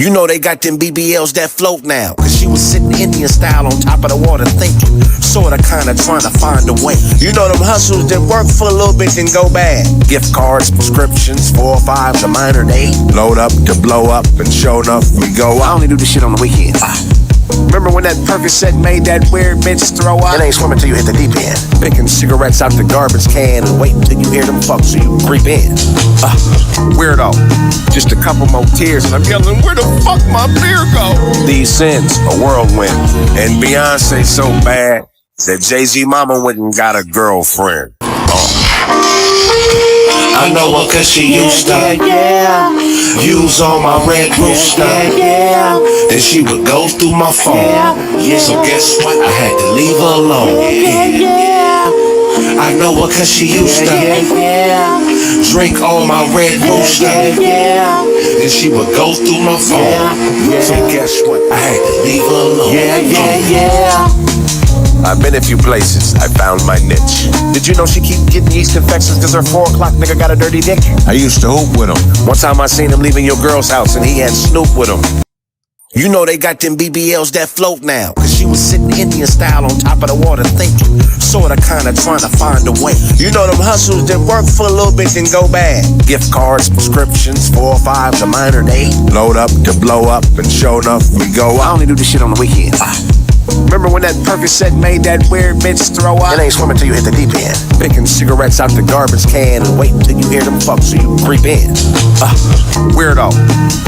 You know they got them BBLs that float now. Cause she was sitting Indian style on top of the water thinking, sorta kinda trying to find a way. You know them hustles that work for a little bit then go bad. Gift cards, prescriptions, 4 or 5, a minor 8. Load up to blow up and sure enough we go. I only do this shit on the weekends. Remember when that Percocet made that weird bitch throw up? It ain't swimming till you hit the deep end. Picking cigarettes out the garbage can and waiting till you hear them fuck so you can creep in. Weirdo. Just a couple more tears and I'm yelling, where the fuck my beer go? These sins, a whirlwind. And Beyonce so bad that Jay-Z mama went and got a girlfriend. I know her cause she used to use all my red rooster. Then she would go through my phone. So guess what? I had to leave her alone. I know her cause she used to drink all my red rooster. Then she would go through my phone. So guess what? I had to leave her alone. I've been a few places, I found my niche. Did you know she keep getting yeast infections cause her 4 o'clock nigga got a dirty dick? I used to hoop with him. One time I seen him leaving your girl's house and he had Snoop with him. You know they got them BBLs that float now. Cause she was sitting Indian style on top of the water thinking, sorta kinda trying to find a way. You know them hustles that work for a little bit then go bad. Gift cards, prescriptions, 4 or 5, a minor 8. Load up to blow up and sure enough we go. I only do this shit on the weekends. Remember when that Percocet made that weird bitch throw up? It ain't swimming till you hit the deep end. Picking cigarettes out the garbage can and waiting till you hear them fuck so you can creep in. Weirdo.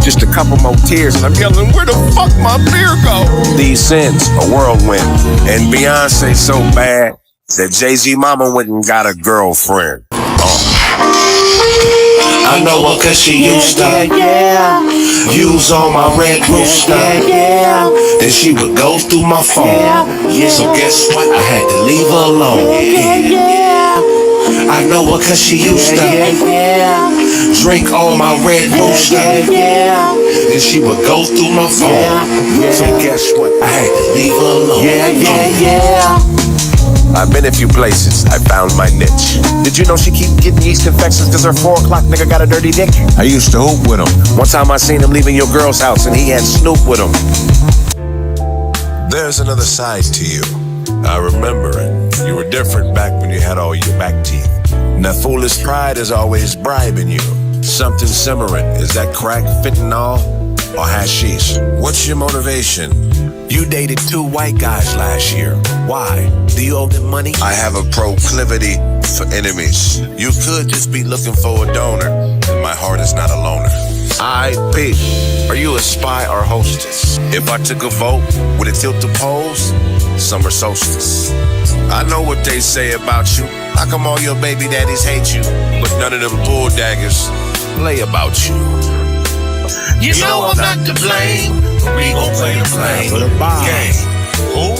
Just a couple more tears and I'm yelling, where the fuck my beer go? These sins, a whirlwind. And Beyonce so bad that Jay-Z mama went and got a girlfriend. I know her cause she used to use all my red rooster. Then she would go through my phone. So guess what? I had to leave her alone. I know her cause she used to drink all my red rooster. Then she would go through my phone. So guess what? I had to leave her alone. I've been a few places, I found my niche. Did you know she keep getting yeast infections cause her 4 o'clock nigga got a dirty dick? I used to hoop with him. One time I seen him leaving your girl's house and he had Snoop with him. There's another side to you. I remember it. You were different back when you had all your back teeth. And that foolish pride is always bribing you. Something simmering. Is that crack, fentanyl, or hashish? What's your motivation? You dated 2 white guys last year. Why? Do you owe them money? I have a proclivity for enemies. You could just be looking for a donor, and my heart is not a loner. IP, are you a spy or hostess? If I took a vote, would it tilt the polls? Summer solstice. I know what they say about you. How come all your baby daddies hate you, but none of them bull daggers play about you? You know I'm not to blame, but we gon' play the blame game. Ooh.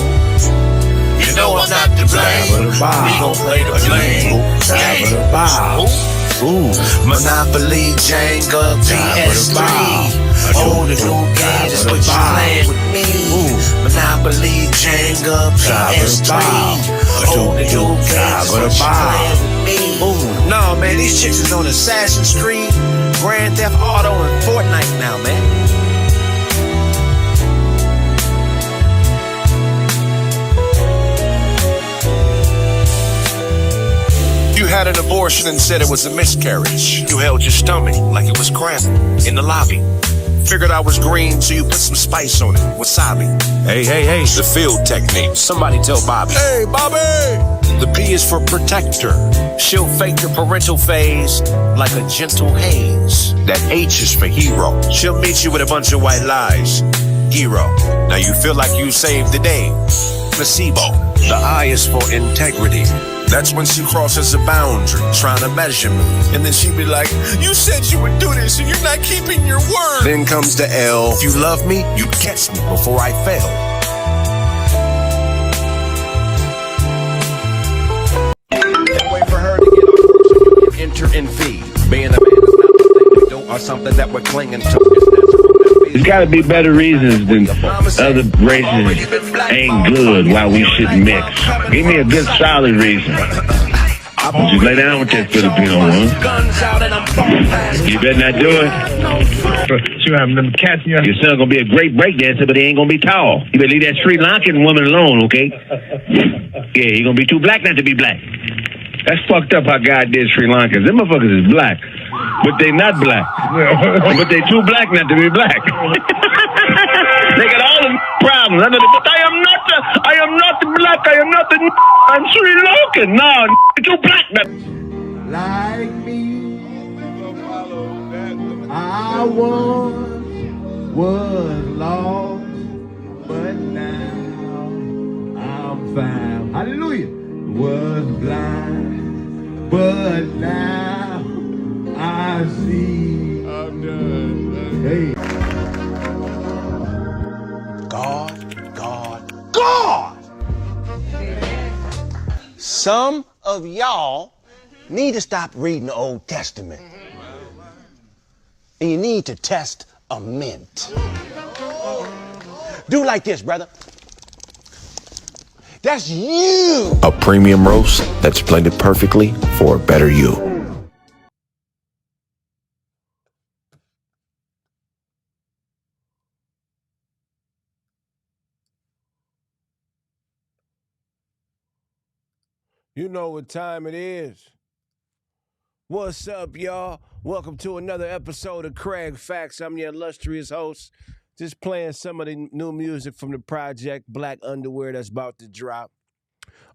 You know I'm not to blame, we gon' play the blame game. Ooh. Monopoly, Jenga, PS3. Oh, the new game is what you playing with me. Monopoly, Jenga, PS3. Oh, the new game is what you playing with me. No, man, these chicks is on Assassin's Creed, Grand Theft Auto, and Fortnite now, man. You had an abortion and said it was a miscarriage. You held your stomach like it was cramped in the lobby. Figured I was green, so you put some spice on it, wasabi. Hey, the field technique. Somebody tell Bobby. Hey, Bobby! The P is for protector. She'll fake the parental phase like a gentle haze. That H is for hero. She'll meet you with a bunch of white lies. Hero. Now you feel like you saved the day. Placebo. The I is for integrity. That's when she crosses a boundary, trying to measure me. And then she'd be like, you said you would do this and you're not keeping your word. Then comes the L. If you love me, you'd catch me before I fell. Wait for her to get on first, enter in V. Being a man is not the thing to do or something that we're clinging to. There's got to be better reasons than other races ain't good why we shouldn't mix. Give me a good solid reason. I You lay down with that Filipino woman. You better not do it. Sure, I'm catching you. Your son gonna be a great breakdancer, but he ain't gonna be tall. You better leave that Sri Lankan woman alone, okay? Yeah, he gonna be too black not to be black. That's fucked up how God did Sri Lankans. Them motherfuckers is black, but they not black. But they too black not to be black. They got all the problems. But I am not black. I am not the. I'm Sri Lankan. No, too black. Like me, I was lost, but now I'm found. Hallelujah. Was blind, but now I see. I'm done. Hey. God! Some of y'all need to stop reading the Old Testament. And you need to test a mint. Do like this, brother. That's you! A premium roast that's blended perfectly for a better you. You know what time it is. What's up, y'all? Welcome to another episode of Kraig Facts. I'm your illustrious host. Just playing some of the new music from the project Black Underwear that's about to drop.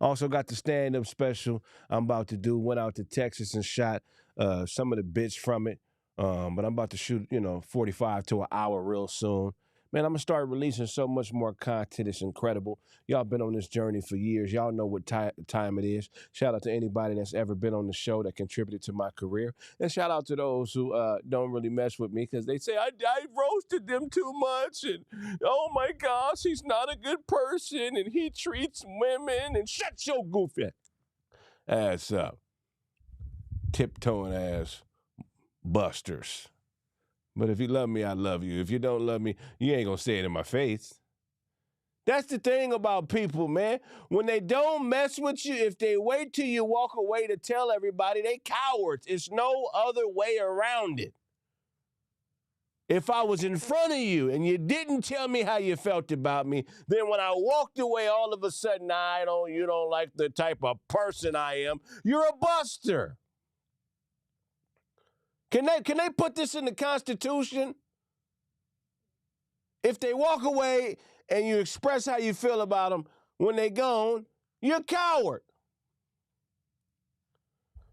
Also got the stand-up special I'm about to do. Went out to Texas and shot some of the bits from it. But I'm about to shoot, 45 to an hour real soon. Man, I'm going to start releasing so much more content. It's incredible. Y'all been on this journey for years. Y'all know what time it is. Shout out to anybody that's ever been on the show that contributed to my career. And shout out to those who don't really mess with me because they say, I roasted them too much. And, oh, my gosh, he's not a good person. And he treats women. And shut your goofy ass up. Tiptoeing ass busters. But if you love me, I love you. If you don't love me, you ain't gonna say it in my face. That's the thing about people, man. When they don't mess with you, if they wait till you walk away to tell everybody, they cowards. It's no other way around it. If I was in front of you and you didn't tell me how you felt about me, then when I walked away, all of a sudden, you don't like the type of person I am. You're a buster. Can they put this in the Constitution? If they walk away and you express how you feel about them when they gone, you're a coward.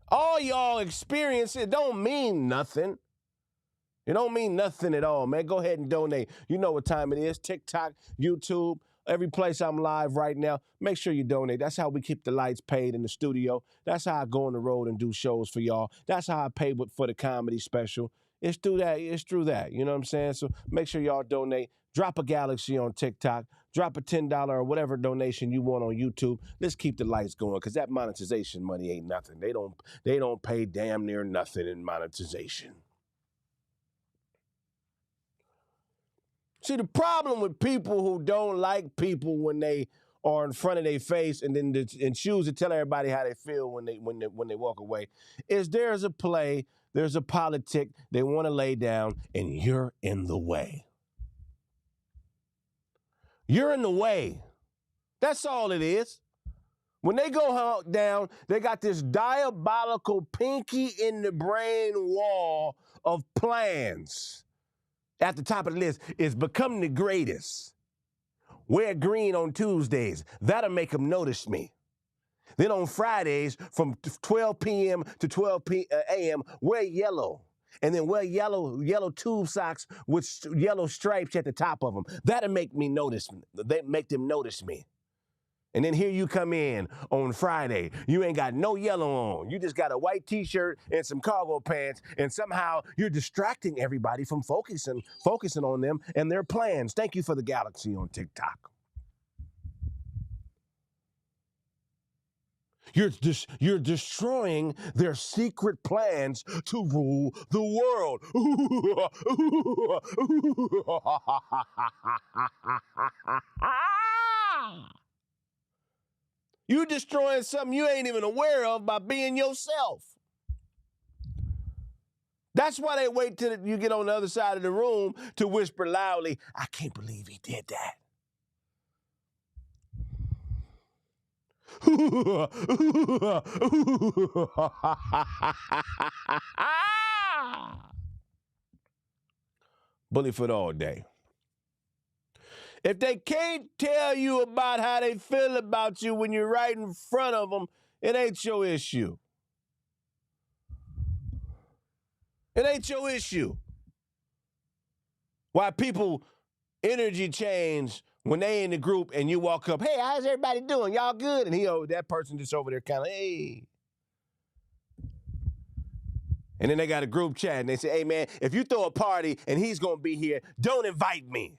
All y'all experience, it don't mean nothing. It don't mean nothing at all, man. Go ahead and donate. You know what time it is. TikTok, YouTube, every place I'm live right now. Make sure you donate. That's how we keep the lights paid in the studio. That's how I go on the road and do shows for y'all. That's how I pay for the comedy special. It's through that. It's through that. You know what I'm saying? So make sure y'all donate. Drop a galaxy on TikTok. Drop a $10 or whatever donation you want on YouTube. Let's keep the lights going because that monetization money ain't nothing. They don't pay damn near nothing in monetization. See, the problem with people who don't like people when they are in front of their face and choose to tell everybody how they feel when they walk away is there's a play, there's a politic they want to lay down, and you're in the way. You're in the way. That's all it is. When they go down, they got this diabolical pinky in the brain wall of plans. At the top of the list is become the greatest. Wear green on Tuesdays. That'll make them notice me. Then on Fridays from 12 p.m. to 12 a.m., wear yellow. And then wear yellow tube socks with yellow stripes at the top of them. That'll make them notice me. And then here you come in on Friday. You ain't got no yellow on. You just got a white T-shirt and some cargo pants, and somehow you're distracting everybody from focusing on them and their plans. Thank you for the galaxy on TikTok. You're destroying their secret plans to rule the world. You destroying something you ain't even aware of by being yourself. That's why they wait till you get on the other side of the room to whisper loudly, I can't believe he did that. Bullyfoot all day. If they can't tell you about how they feel about you when you're right in front of them, it ain't your issue. It ain't your issue. Why people energy change when they in the group and you walk up, hey, how's everybody doing? Y'all good? And that person just over there kind of, hey. And then they got a group chat and they say, hey, man, if you throw a party and he's going to be here, don't invite me.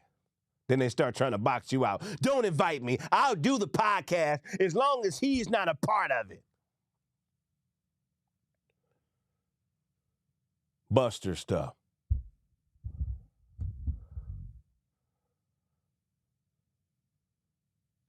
Then they start trying to box you out. Don't invite me. I'll do the podcast as long as he's not a part of it. Buster stuff.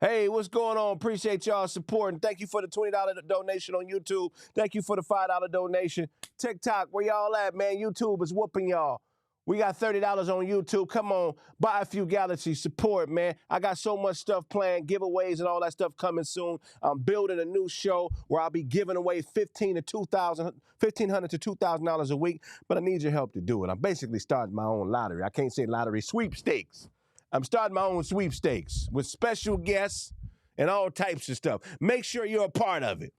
Hey, what's going on? Appreciate y'all supporting. Thank you for the $20 donation on YouTube. Thank you for the $5 donation. TikTok, where y'all at, man? YouTube is whooping y'all. We got $30 on YouTube. Come on, buy a few galaxies. Support, man. I got so much stuff planned, giveaways and all that stuff coming soon. I'm building a new show where I'll be giving away $1,500 to $2,000 a week, but I need your help to do it. I'm basically starting my own lottery. I can't say lottery, sweepstakes. I'm starting my own sweepstakes with special guests and all types of stuff. Make sure you're a part of it.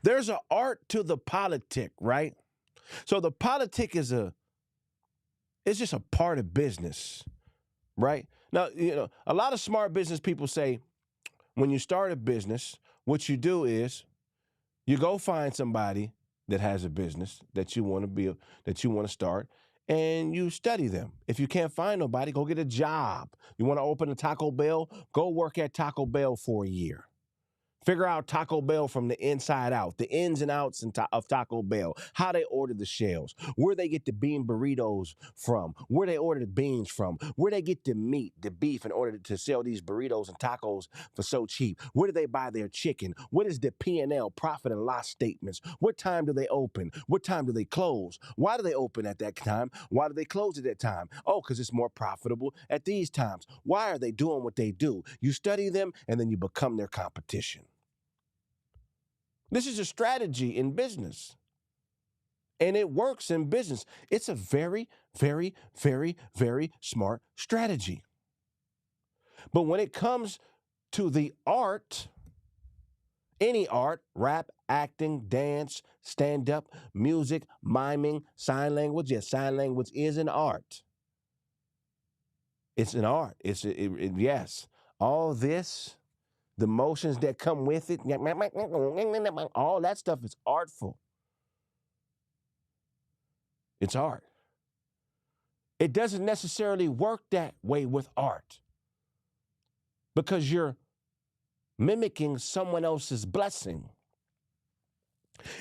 There's an art to the politic, right? So the politic is it's just a part of business, right? Now, a lot of smart business people say when you start a business, what you do is you go find somebody that has a business that you want to start, and you study them. If you can't find nobody, go get a job. You want to open a Taco Bell? Go work at Taco Bell for a year. Figure out Taco Bell from the inside out, the ins and outs of Taco Bell, how they order the shells, where they get the bean burritos from, where they order the beans from, where they get the meat, the beef in order to sell these burritos and tacos for so cheap. Where do they buy their chicken? What is the P&L, profit and loss statements? What time do they open? What time do they close? Why do they open at that time? Why do they close at that time? Oh, because it's more profitable at these times. Why are they doing what they do? You study them and then you become their competition. This is a strategy in business, and it works in business. It's a very, very, very, very smart strategy. But when it comes to the art, any art, rap, acting, dance, stand-up, music, miming, sign language, yes, sign language is an art. It's an art. Yes, all this, the motions that come with it, all that stuff is artful. It's art. It doesn't necessarily work that way with art because you're mimicking someone else's blessing.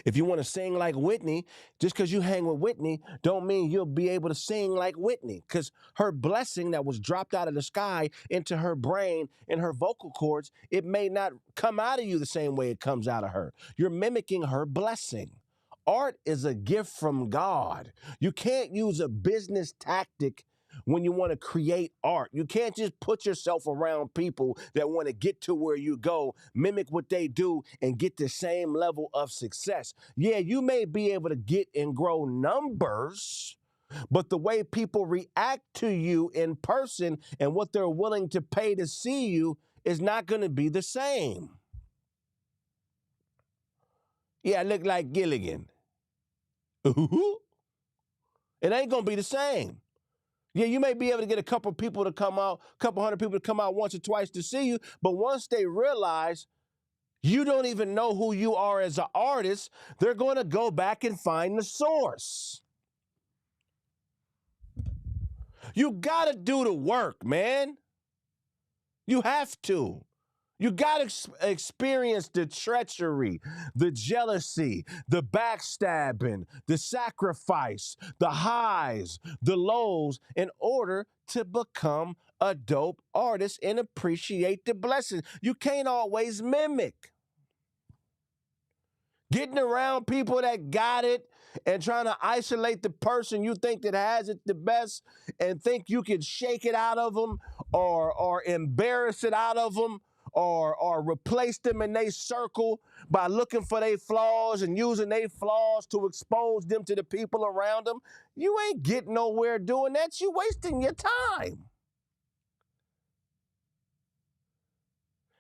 If you want to sing like Whitney, just because you hang with Whitney don't mean you'll be able to sing like Whitney, because her blessing that was dropped out of the sky into her brain and her vocal cords, it may not come out of you the same way it comes out of her. You're mimicking her blessing. Art is a gift from God. You can't use a business tactic when you want to create art. You can't just put yourself around people that want to get to where you go, mimic what they do, and get the same level of success. Yeah, you may be able to get and grow numbers, but the way people react to you in person and what they're willing to pay to see you is not going to be the same. Yeah, I look like Gilligan. It ain't going to be the same. Yeah, you may be able to get a couple people to come out, a couple hundred people to come out once or twice to see you, but once they realize you don't even know who you are as an artist, they're going to go back and find the source. You got to do the work, man. You have to. You got to experience the treachery, the jealousy, the backstabbing, the sacrifice, the highs, the lows in order to become a dope artist and appreciate the blessing. You can't always mimic. Getting around people that got it and trying to isolate the person you think that has it the best and think you can shake it out of them or embarrass it out of them or replace them in their circle by looking for their flaws and using their flaws to expose them to the people around them. You ain't getting nowhere doing that. You wasting your time.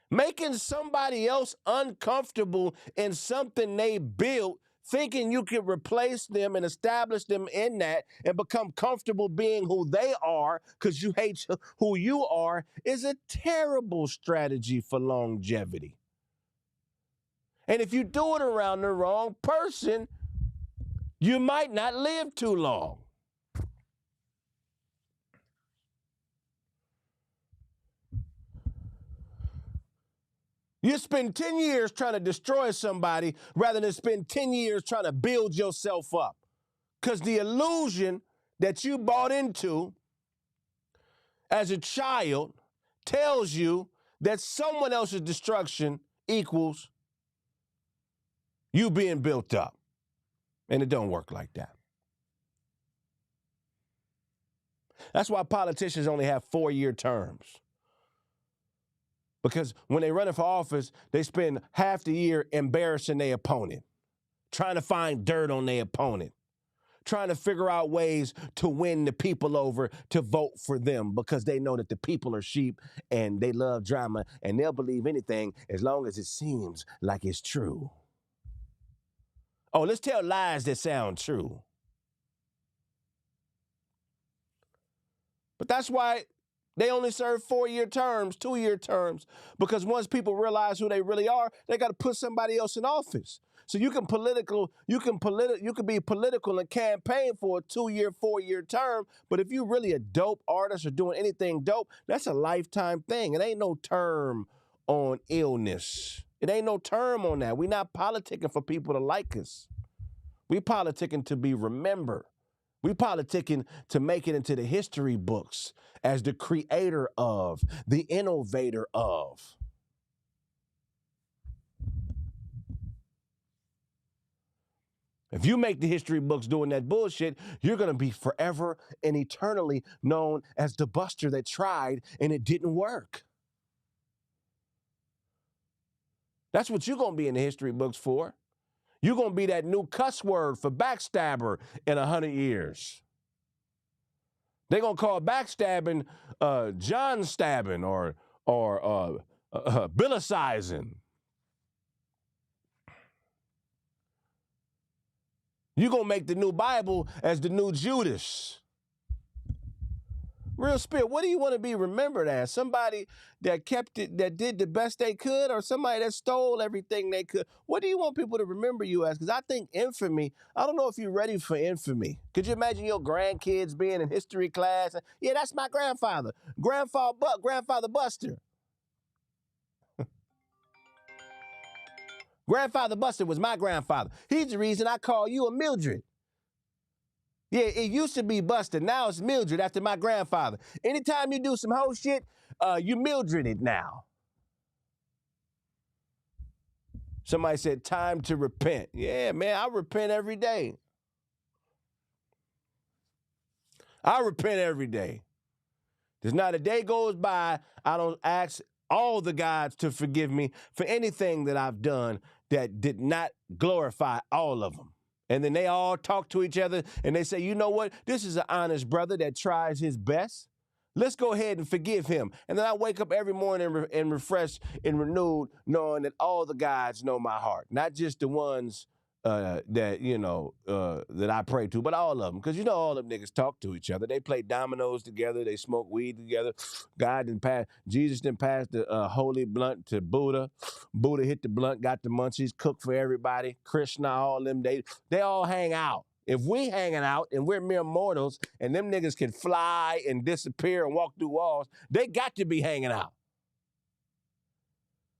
Making somebody else uncomfortable in something they built, thinking you can replace them and establish them in that and become comfortable being who they are because you hate who you are, is a terrible strategy for longevity. And if you do it around the wrong person, you might not live too long. You spend 10 years trying to destroy somebody rather than spend 10 years trying to build yourself up. Because the illusion that you bought into as a child tells you that someone else's destruction equals you being built up. And it don't work like that. That's why politicians only have 4-year terms. Because when they're running for office, they spend half the year embarrassing their opponent, trying to find dirt on their opponent, trying to figure out ways to win the people over to vote for them because they know that the people are sheep and they love drama and they'll believe anything as long as it seems like it's true. Oh, let's tell lies that sound true. But that's why they only serve 4-year terms, 2-year terms, because once people realize who they really are, they got to put somebody else in office. So you can be political and campaign for a 2-year, 4-year term, but if you're really a dope artist or doing anything dope, that's a lifetime thing. It ain't no term on illness. It ain't no term on that. We're not politicking for people to like us. We politicking to be remembered. We politicking to make it into the history books as the creator of, the innovator of. If you make the history books doing that bullshit, you're going to be forever and eternally known as the buster that tried and it didn't work. That's what you're going to be in the history books for. You're going to be that new cuss word for backstabber in 100 years. They're going to call backstabbing John stabbing or Billicizing. You're going to make the new Bible as the new Judas. Real spirit, what do you want to be remembered as? Somebody that kept it, that did the best they could, or somebody that stole everything they could? What do you want people to remember you as? Because I think infamy, I don't know if you're ready for infamy. Could you imagine your grandkids being in history class? Yeah, that's my grandfather. Grandfather Buster. Grandfather Buster was my grandfather. He's the reason I call you a Mildred. Yeah, it used to be Buster. Now it's Mildred after my grandfather. Anytime you do some whole shit, you Mildred it now. Somebody said, time to repent. Yeah, man, I repent every day. I repent every day. There's not a day goes by I don't ask all the gods to forgive me for anything that I've done that did not glorify all of them. And then they all talk to each other and they say, you know what? This is an honest brother that tries his best. Let's go ahead and forgive him. And then I wake up every morning and refreshed and renewed, knowing that all the gods know my heart, not just the ones that I pray to, but all of them. Because all them niggas talk to each other. They play dominoes together. They smoke weed together. Jesus didn't pass the holy blunt to Buddha. Buddha hit the blunt, got the munchies, cooked for everybody. Krishna, all them, they all hang out. If we hanging out and we're mere mortals and them niggas can fly and disappear and walk through walls, they got to be hanging out.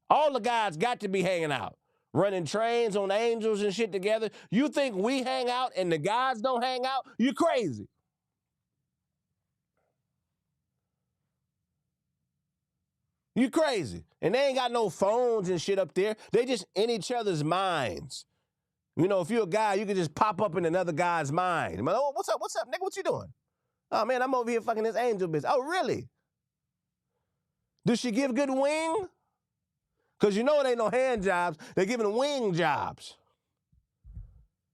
All the gods got to be hanging out. Running trains on angels and shit together. You think we hang out and the gods don't hang out? You crazy. You crazy. And they ain't got no phones and shit up there. They just in each other's minds. You know, if you're a guy, you can just pop up in another guy's mind. I'm like, oh, what's up, nigga? What you doing? Oh, man, I'm over here fucking this angel bitch. Oh, really? Does she give good wing? Because you know it ain't no hand jobs. They're giving wing jobs.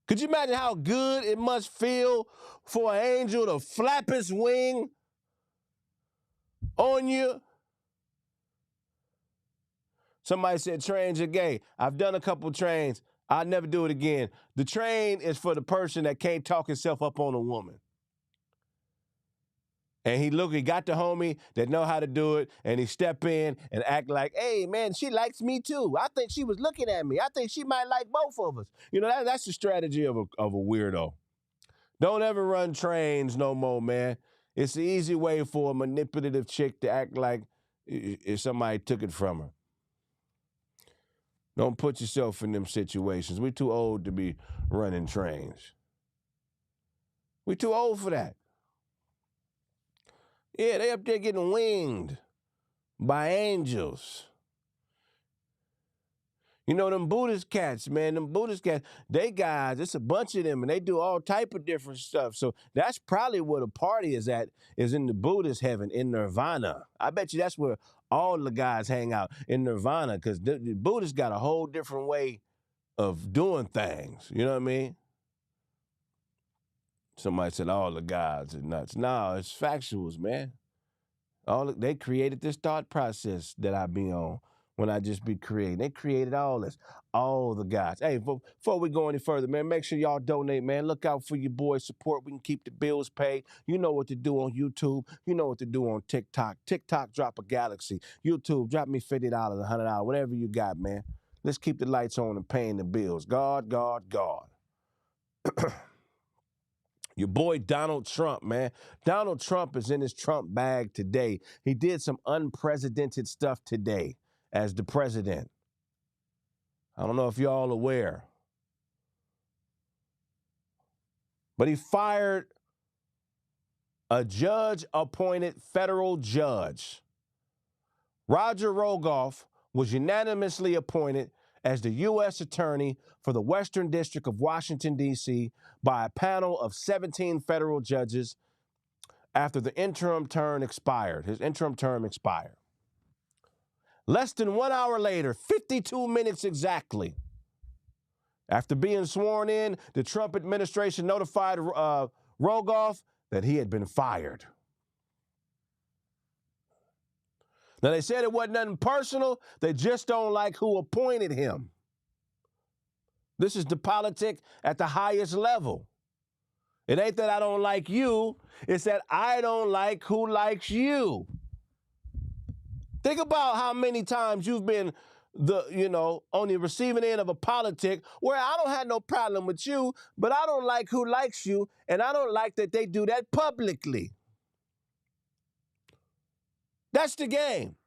Could you imagine how good it must feel for an angel to flap his wing on you? Somebody said trains are gay. I've done a couple trains. I'll never do it again. The train is for the person that can't talk himself up on a woman. And he got the homie that know how to do it, and he step in and act like, hey, man, she likes me too. I think she was looking at me. I think she might like both of us. You know, that's the strategy of a weirdo. Don't ever run trains no more, man. It's the easy way for a manipulative chick to act like if somebody took it from her. Don't put yourself in them situations. We're too old to be running trains. We're too old for that. Yeah, they up there getting winged by angels. You know, them Buddhist cats, man, they guys, it's a bunch of them, and they do all type of different stuff. So that's probably where the party is at, is in the Buddhist heaven, in Nirvana. I bet you that's where all the guys hang out, in Nirvana, because the Buddhists got a whole different way of doing things. You know what I mean? Somebody said all the guys are nuts. No, it's factuals, man. They created this thought process that I be on when I just be creating. They created all this, all the guys. Hey, before we go any further, man, make sure y'all donate, man. Look out for your boys. Support. We can keep the bills paid. You know what to do on YouTube. You know what to do on TikTok. TikTok, drop a galaxy. YouTube, drop me $50, $100, whatever you got, man. Let's keep the lights on and paying the bills. God. Your boy Donald Trump, man. Donald Trump is in his Trump bag today. He did some unprecedented stuff today as the president. I don't know if y'all aware. But he fired a judge-appointed federal judge. Roger Rogoff was unanimously appointed as the U.S. Attorney for the Western District of Washington, D.C. by a panel of 17 federal judges after the interim term expired. His interim term expired. Less than 1 hour later, 52 minutes exactly, after being sworn in, the Trump administration notified Rogoff that he had been fired. Now, they said it wasn't nothing personal. They just don't like who appointed him. This is the politic at the highest level. It ain't that I don't like you. It's that I don't like who likes you. Think about how many times you've been on the receiving end of a politic where I don't have no problem with you, but I don't like who likes you, and I don't like that they do that publicly. That's the game.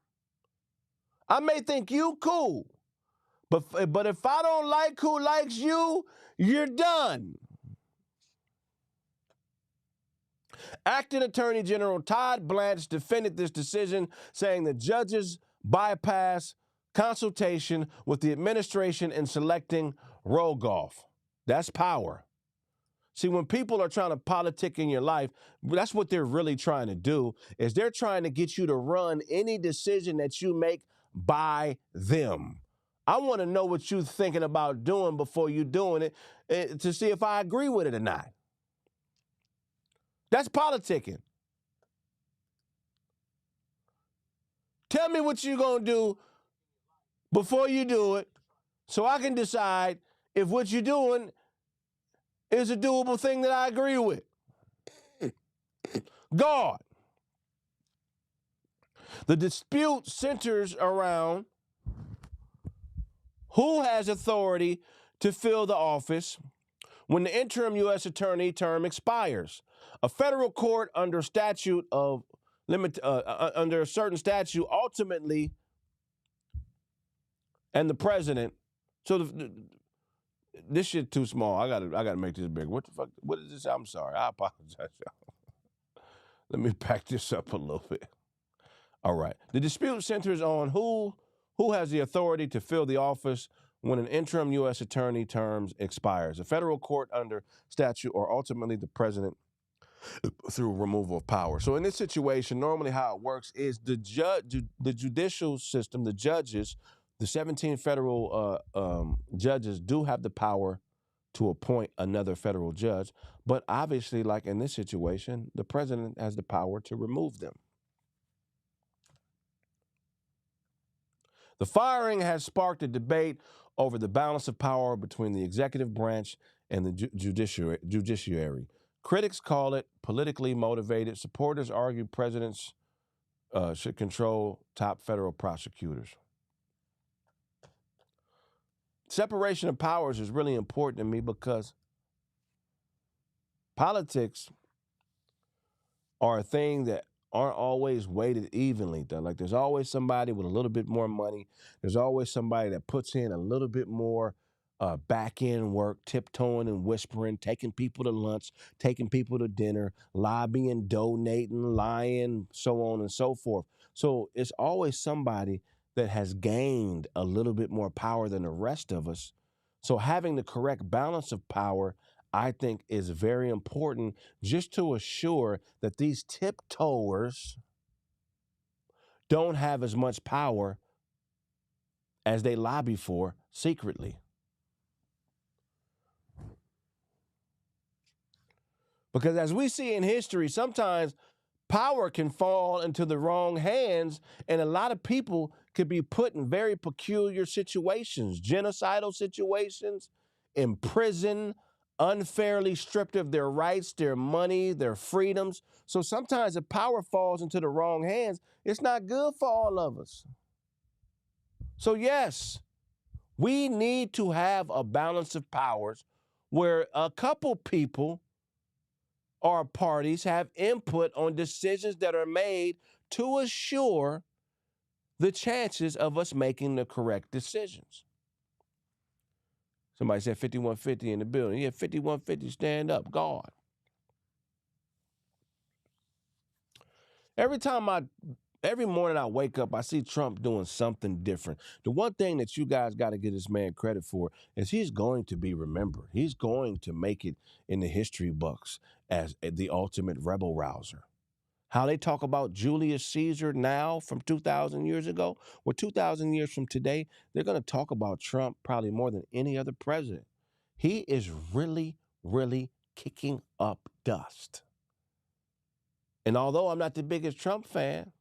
I may think you cool, but if I don't like who likes you, you're done. Acting Attorney General Todd Blanche defended this decision, saying the judges bypass consultation with the administration in selecting Rogoff. That's power. See, when people are trying to politic in your life, that's what they're really trying to do, is they're trying to get you to run any decision that you make by them. I want to know what you're thinking about doing before you're doing it to see if I agree with it or not. That's politicking. Tell me what you're going to do before you do it so I can decide if what you're doing is a doable thing that I agree with. God. The dispute centers around who has authority to fill the office when the interim U.S. attorney term expires. A federal court under statute of under a certain statute ultimately, and the president. So this shit too small. I gotta make this big. What the fuck? What is this? I'm sorry. I apologize, y'all. Let me back this up a little bit. All right. The dispute centers on who has the authority to fill the office when an interim U.S. attorney term expires. A federal court under statute or ultimately the president through removal of power. So in this situation, normally how it works is the judicial system, the judges, the 17 federal judges do have the power to appoint another federal judge. But obviously, like in this situation, the president has the power to remove them. The firing has sparked a debate over the balance of power between the executive branch and the judiciary. Critics call it politically motivated. Supporters argue presidents should control top federal prosecutors. Separation of powers is really important to me because politics are a thing that aren't always weighted evenly. Like there's always somebody with a little bit more money. There's always somebody that puts in a little bit more back end work, tiptoeing and whispering, taking people to lunch, taking people to dinner, lobbying, donating, lying, so on and so forth. So it's always somebody that has gained a little bit more power than the rest of us. So having the correct balance of power, I think, is very important just to assure that these tiptoers don't have as much power as they lobby for secretly. Because as we see in history, sometimes power can fall into the wrong hands, and a lot of people could be put in very peculiar situations, genocidal situations, in prison, unfairly stripped of their rights, their money, their freedoms. So sometimes if power falls into the wrong hands, it's not good for all of us. So yes, we need to have a balance of powers where a couple people or parties have input on decisions that are made to assure the chances of us making the correct decisions. Somebody said 5150 in the building. Yeah, 5150, stand up, guard. Every morning I wake up, I see Trump doing something different. The one thing that you guys got to give this man credit for is he's going to be remembered. He's going to make it in the history books as the ultimate rebel rouser. How they talk about Julius Caesar now from 2,000 years ago, well, 2,000 years from today, they're going to talk about Trump probably more than any other president. He is really, really kicking up dust. And although I'm not the biggest Trump fan,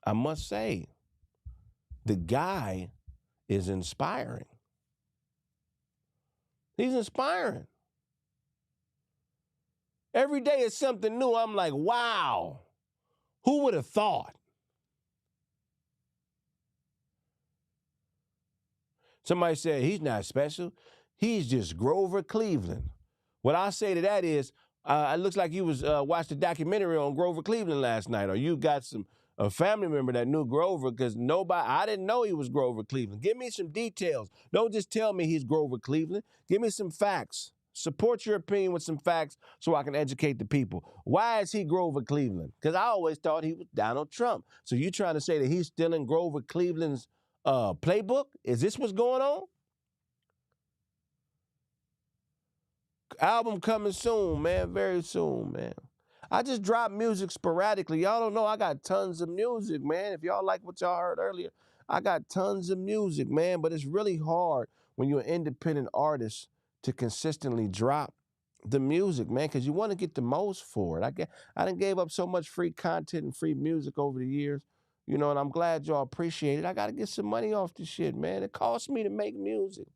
I must say, the guy is inspiring. He's inspiring. Every day is something new. I'm like, wow, who would have thought? Somebody said he's not special. He's just Grover Cleveland. What I say to that is, it looks like you watched a documentary on Grover Cleveland last night, or you got a family member that knew Grover, because I didn't know he was Grover Cleveland. Give me some details. Don't just tell me he's Grover Cleveland. Give me some facts. Support your opinion with some facts so I can educate the people. Why is he Grover Cleveland? Because I always thought he was Donald Trump. So you trying to say that he's still in Grover Cleveland's playbook? Is this what's going on? Album coming soon, man. Very soon, man. I just drop music sporadically. Y'all don't know I got tons of music, man. If y'all like what y'all heard earlier, I got tons of music, man. But it's really hard when you're an independent artist to consistently drop the music, man, because you want to get the most for it. I done gave up so much free content and free music over the years, and I'm glad y'all appreciate it. I got to get some money off this shit, man. It costs me to make music.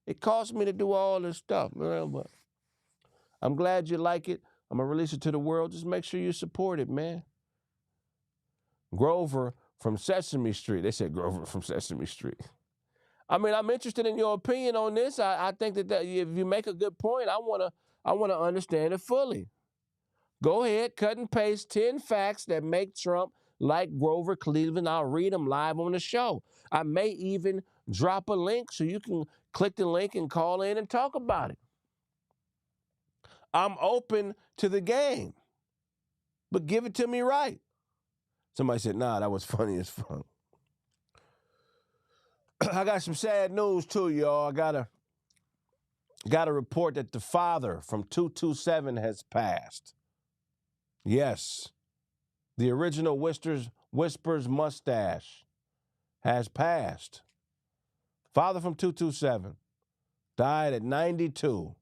It costs me to do all this stuff, man. But I'm glad you like it. I'm going to release it to the world. Just make sure you support it, man. Grover from Sesame Street. They said Grover from Sesame Street. I mean, I'm interested in your opinion on this. I think that if you make a good point, I want to understand it fully. Go ahead, cut and paste 10 facts that make Trump like Grover Cleveland. I'll read them live on the show. I may even drop a link so you can click the link and call in and talk about it. I'm open to the game, but give it to me right. Somebody said, nah, that was funny as fuck. I got some sad news too, y'all. I got a report that the father from 227 has passed. Yes, the original Whispers Mustache has passed. Father from 227 died at 92.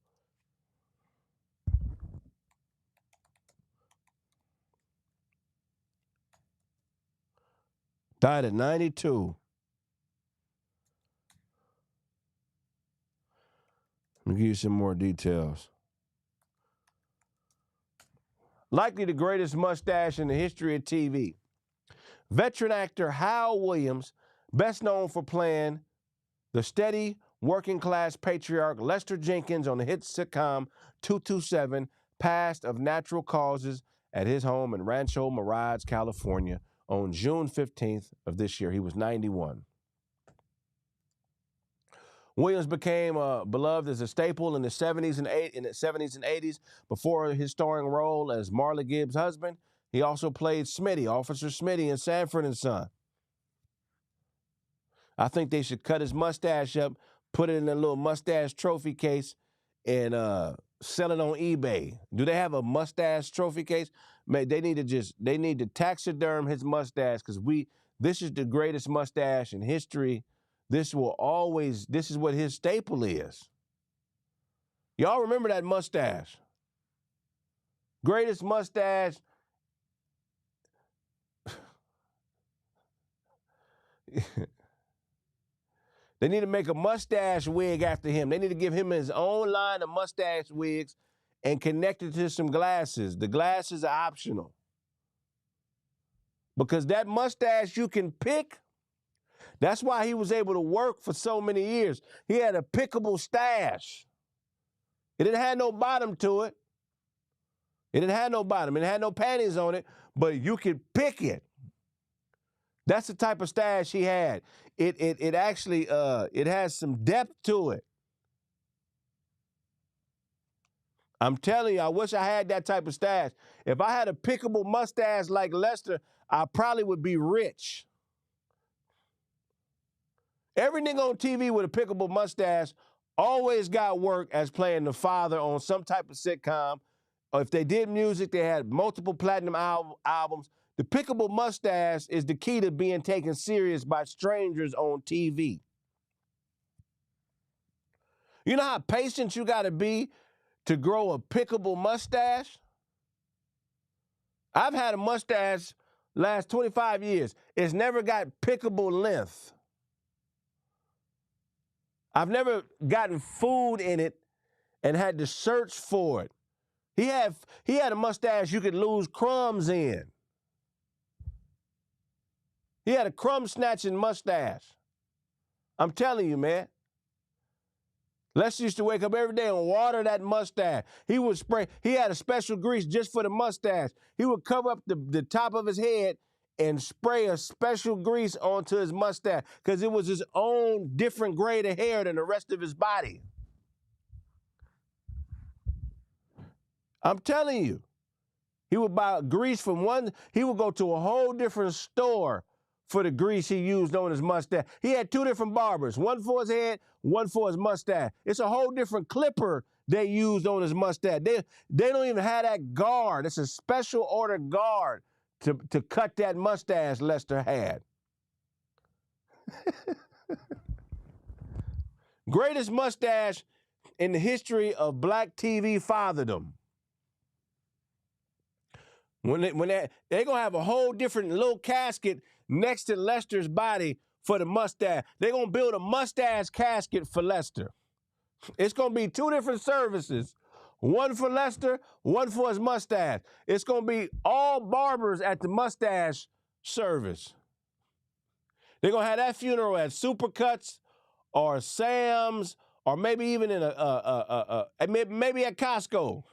Died at 92. Let me give you some more details. Likely the greatest mustache in the history of TV. Veteran actor Hal Williams, best known for playing the steady working-class patriarch Lester Jenkins on the hit sitcom 227, passed of natural causes at his home in Rancho Mirage, California on June 15th of this year. He was 91. Williams became beloved as a staple in the 70s and 80s. Before his starring role as Marla Gibbs' husband, he also played Smitty, Officer Smitty in Sanford and Son. I think they should cut his mustache up, put it in a little mustache trophy case, and sell it on eBay. Do they have a mustache trophy case? Man, they need to taxiderm his mustache because this is the greatest mustache in history. This is what his staple is. Y'all remember that mustache? Greatest mustache. They need to make a mustache wig after him. They need to give him his own line of mustache wigs and connect it to some glasses. The glasses are optional. Because that mustache you can pick. That's why he was able to work for so many years. He had a pickable stash. It didn't have no bottom to it. It didn't have no bottom. It had no panties on it, but you could pick it. That's the type of stash he had. It actually has some depth to it. I'm telling you, I wish I had that type of stash. If I had a pickable mustache like Lester, I probably would be rich. Every nigga on TV with a pickable mustache always got work as playing the father on some type of sitcom. Or if they did music, they had multiple platinum albums. The pickable mustache is the key to being taken serious by strangers on TV. You know how patient you got to be to grow a pickable mustache? I've had a mustache last 25 years. It's never got pickable length. I've never gotten food in it and had to search for it. He had a mustache you could lose crumbs in. He had a crumb-snatching mustache. I'm telling you, man. Lester used to wake up every day and water that mustache. He would spray. He had a special grease just for the mustache. He would cover up the top of his head and spray a special grease onto his mustache because it was his own different grade of hair than the rest of his body. I'm telling you. He would buy grease from he would go to a whole different store for the grease he used on his mustache. He had two different barbers, one for his head, one for his mustache. It's a whole different clipper they used on his mustache. They don't even have that guard. It's a special order guard to cut that mustache Lester had. Greatest mustache in the history of black TV fatherdom. When they're going to have a whole different little casket next to Lester's body for the mustache. They're going to build a mustache casket for Lester. It's going to be two different services. One for Lester, one for his mustache. It's going to be all barbers at the mustache service. They're going to have that funeral at Supercuts or Sam's or maybe even in maybe at Costco.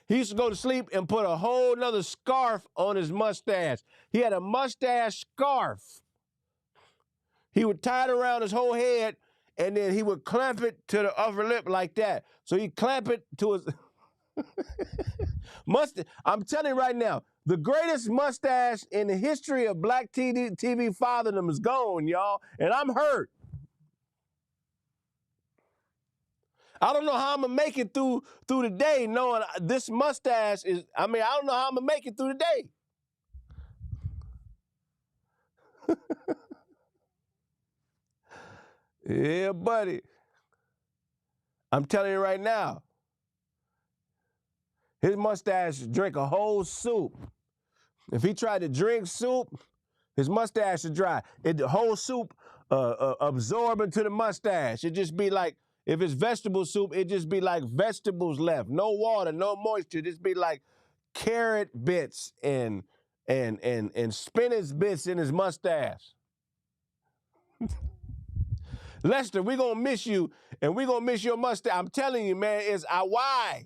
He used to go to sleep and put a whole nother scarf on his mustache. He had a mustache scarf. He would tie it around his whole head, and then he would clamp it to the upper lip like that. So he'd clamp it to his... I'm telling you right now, the greatest mustache in the history of black TV fatherdom is gone, y'all, and I'm hurt. I don't know how I'm gonna make it through the day knowing this mustache is. I don't know how I'm gonna make it through the day. Yeah, buddy. I'm telling you right now, his mustache drink a whole soup. If he tried to drink soup, his mustache would dry. The whole soup absorb into the mustache. It'd just be like, if it's vegetable soup, it'd just be like vegetables left. No water, no moisture. Just be like carrot bits and spinach bits in his mustache. Lester, we're going to miss you, and we're going to miss your mustache. I'm telling you, man, why?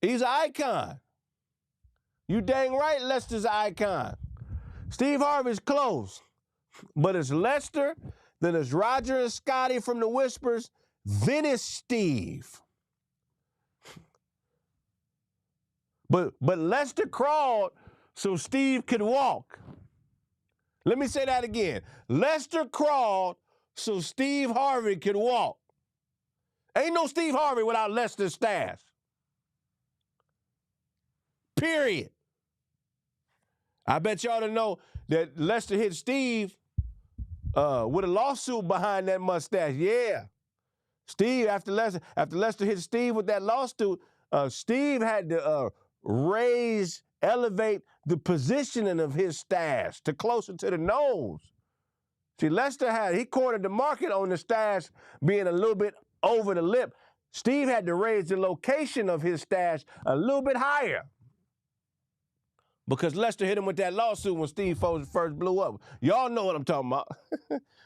He's an icon. You dang right Lester's an icon. Steve Harvey's close, but it's Lester, then it's Roger and Scotty from the Whispers, then it's Steve. But Lester crawled so Steve could walk. Let me say that again. Lester crawled so Steve Harvey could walk. Ain't no Steve Harvey without Lester's stash. Period. I bet y'all don't know that Lester hit Steve with a lawsuit behind that mustache. Yeah. Steve, after Lester hit Steve with that lawsuit, Steve had to elevate the positioning of his stash to closer to the nose. See, he cornered the market on the stash being a little bit over the lip. Steve had to raise the location of his stash a little bit higher because Lester hit him with that lawsuit when Steve first blew up. Y'all know what I'm talking about.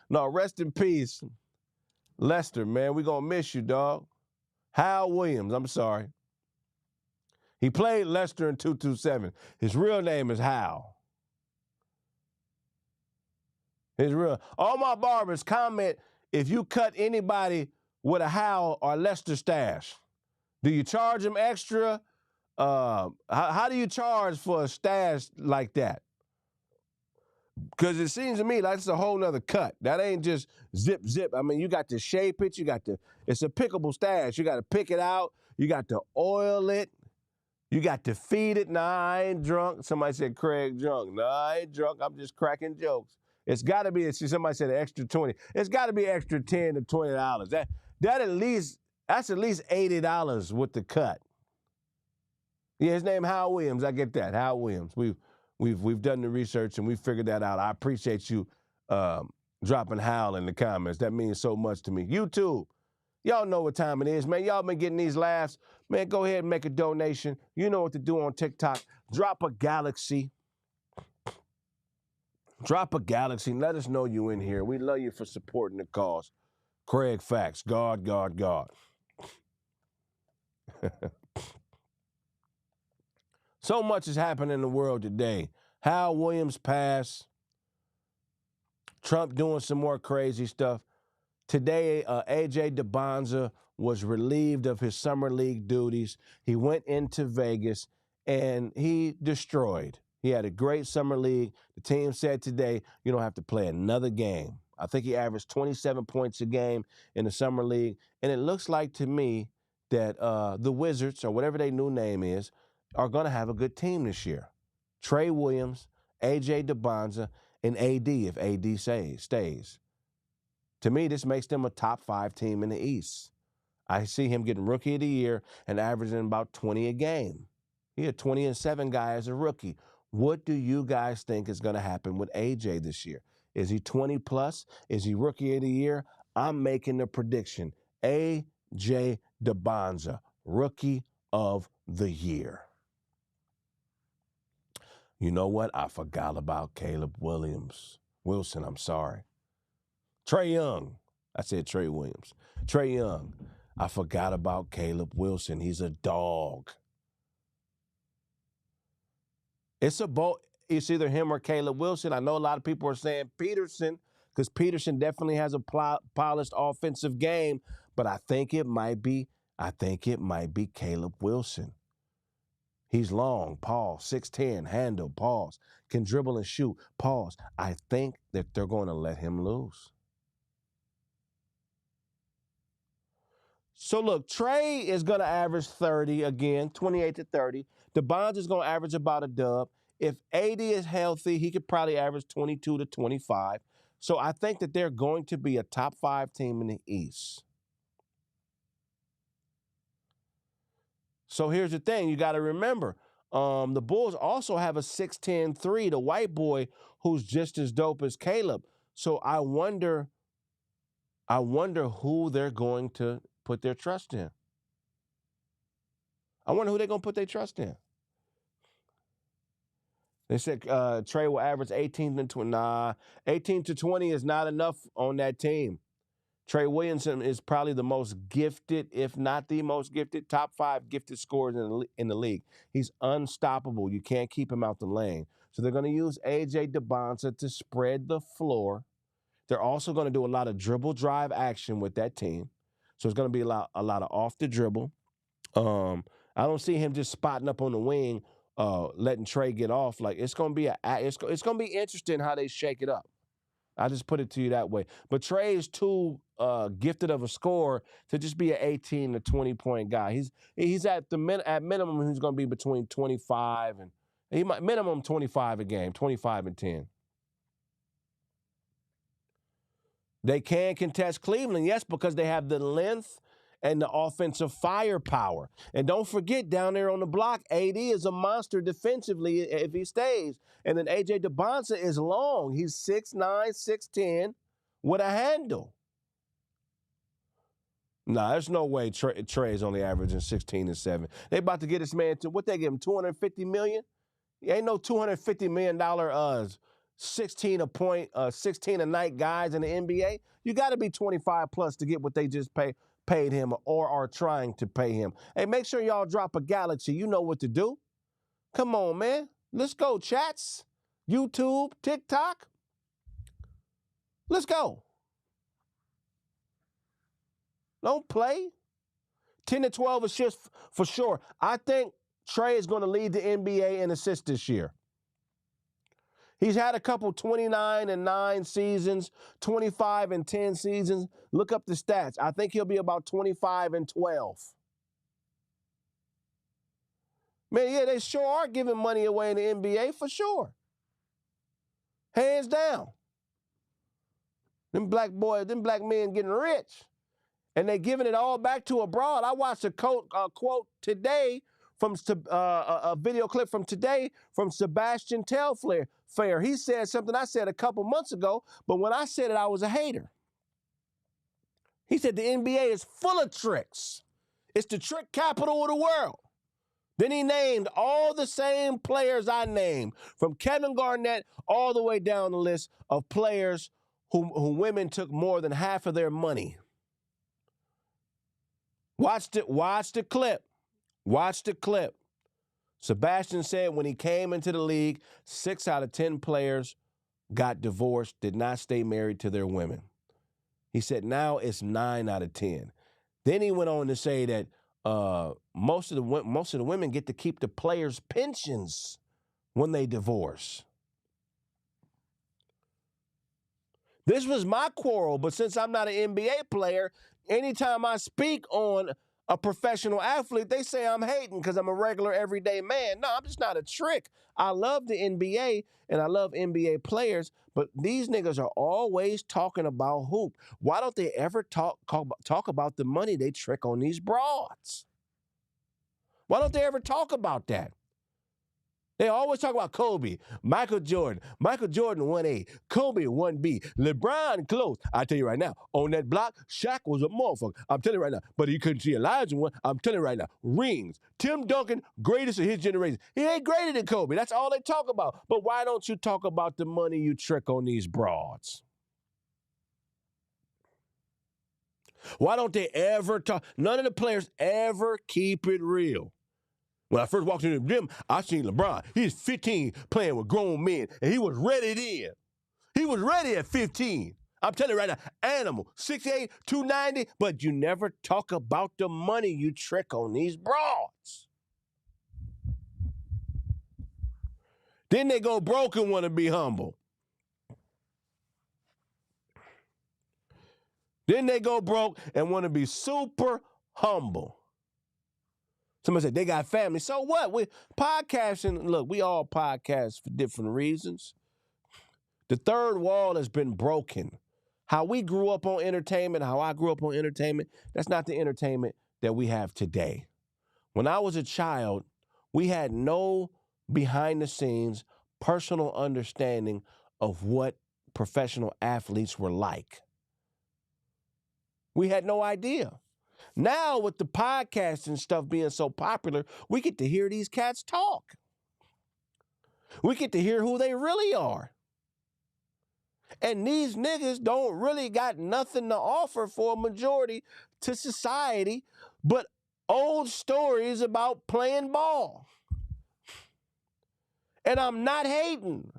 No, rest in peace, Lester, man. We gonna miss you, dog. Hal Williams, I'm sorry. He played Lester in 227. His real name is Hal. All my barbers comment if you cut anybody with a Hal or Lester stash. Do you charge them extra? How do you charge for a stash like that? Because it seems to me like it's a whole nother cut. That ain't just zip. You got to shape it. It's a pickable stash. You got to pick it out. You got to oil it. You got to feed it. Nah, I ain't drunk. Somebody said Kraig drunk. Nah, I ain't drunk. I'm just cracking jokes. It's got to be, somebody said an extra 20. It's got to be extra $10 to $20. That's at least $80 with the cut. Yeah, his name Hal Williams. I get that. Hal Williams. We've done the research and we figured that out. I appreciate you dropping Hal in the comments. That means so much to me. YouTube. Y'all know what time it is, man. Y'all been getting these laughs. Man, go ahead and make a donation. You know what to do on TikTok. Drop a galaxy. Drop a galaxy. Let us know you in here. We love you for supporting the cause. Kraig Facts. God. So much has happened in the world today. Hal Williams passed. Trump doing some more crazy stuff. Today, A.J. DeBonza was relieved of his summer league duties. He went into Vegas, and he destroyed. He had a great summer league. The team said today, you don't have to play another game. I think he averaged 27 points a game in the summer league, and it looks like to me that the Wizards, or whatever their new name is, are going to have a good team this year. Trey Williams, A.J. DeBonza, and A.D. if A.D. stays. To me, this makes them a top 5 team in the East. I see him getting Rookie of the Year and averaging about 20 a game. He a 20-7 guy as a rookie. What do you guys think is going to happen with A.J. this year? Is he 20 plus? Is he Rookie of the Year? I'm making the prediction. A.J. DeBonza, Rookie of the Year. You know what? I forgot about Caleb Wilson, I'm sorry. Trae Young. I said Trey Williams. Trae Young. I forgot about Caleb Wilson. He's a dog. It's either him or Caleb Wilson. I know a lot of people are saying Peterson because Peterson definitely has a polished offensive game, but I think it might be Caleb Wilson. He's long, pause, 6'10", handle, pause, can dribble and shoot, pause. I think that they're going to let him loose. So, look, Trey is going to average 30 again, 28 to 30. DeBonds is going to average about a dub. If AD is healthy, he could probably average 22 to 25. So, I think that they're going to be a top 5 team in the East. So, here's the thing. You got to remember, the Bulls also have a 6'10" the white boy, who's just as dope as Caleb. So, I wonder who they're going to put their trust in. I wonder who they're going to put their trust in. They said Trey will average 18 to 20. Nah, 18 to 20 is not enough on that team. Trey Williamson is probably the most gifted, if not the most gifted, top 5 gifted scorers in the league. He's unstoppable. You can't keep him out the lane. So they're going to use A.J. DeBonsa to spread the floor. They're also going to do a lot of dribble drive action with that team. So it's going to be a lot of off the dribble. I don't see him just spotting up on the wing, letting Trey get off. Like it's going to be interesting how they shake it up. I just put it to you that way. But Trey is too gifted of a scorer to just be an 18 to 20 point guy. He's at minimum he's going to be between 25 and he might minimum 25 a game, 25 and 10. They can contest Cleveland, yes, because they have the length and the offensive firepower. And don't forget, down there on the block, AD is a monster defensively if he stays. And then A.J. DeBonsa is long. He's 6'9", 6'10", with a handle. Nah, there's no way Trey is only averaging 16 and 7. They about to get this man to, what they give him, $250 million? Ain't no $250 million 16 a point, 16 a night guys in the NBA. You got to be 25 plus to get what they just paid him or are trying to pay him. Hey, make sure y'all drop a galaxy. You know what to do. Come on, man. Let's go, chats. YouTube, TikTok. Let's go. Don't play. 10 to 12 assists for sure. I think Trey is going to lead the NBA in assists this year. He's had a couple 29 and 9 seasons, 25 and 10 seasons. Look up the stats. I think he'll be about 25 and 12. Man, yeah, they sure are giving money away in the NBA for sure. Hands down. Them black men getting rich. And they giving it all back to abroad. I watched a quote today from a video clip from today from Sebastian Telfair. He said something I said a couple months ago, but when I said it, I was a hater. He said the NBA is full of tricks. It's the trick capital of the world. Then he named all the same players I named, from Kevin Garnett all the way down the list of players who women took more than half of their money. Watch the clip. Watch the clip. Sebastian said when he came into the league, 6 out of 10 players got divorced, did not stay married to their women. He said now it's 9 out of 10. Then he went on to say that most of the women get to keep the players' pensions when they divorce. This was my quarrel, but since I'm not an NBA player, anytime I speak on a professional athlete, they say I'm hating because I'm a regular everyday man. No, I'm just not a trick. I love the NBA and I love NBA players, but these niggas are always talking about hoop. Why don't they ever talk about the money they trick on these broads? Why don't they ever talk about that? They always talk about Kobe, Michael Jordan 1A, Kobe 1B, LeBron close. I tell you right now, on that block, Shaq was a motherfucker. I'm telling you right now. But you couldn't see Elijah one. I'm telling you right now. Rings. Tim Duncan, greatest of his generation. He ain't greater than Kobe. That's all they talk about. But why don't you talk about the money you trick on these broads? Why don't they ever talk? None of the players ever keep it real. When I first walked into the gym, I seen LeBron. He was 15 playing with grown men, and he was ready then. He was ready at 15. I'm telling you right now, animal, 6'8", 290, but you never talk about the money you trick on these broads. Then they go broke and want to be humble. Then they go broke and want to be super humble. Somebody said they got family. So what? We podcasting, look, we all podcast for different reasons. The third wall has been broken. How we grew up on entertainment, how I grew up on entertainment, that's not the entertainment that we have today. When I was a child, we had no behind the scenes personal understanding of what professional athletes were like. We had no idea. Now, with the podcast and stuff being so popular, we get to hear these cats talk. We get to hear who they really are. And these niggas don't really got nothing to offer for a majority to society but old stories about playing ball. And I'm not hating.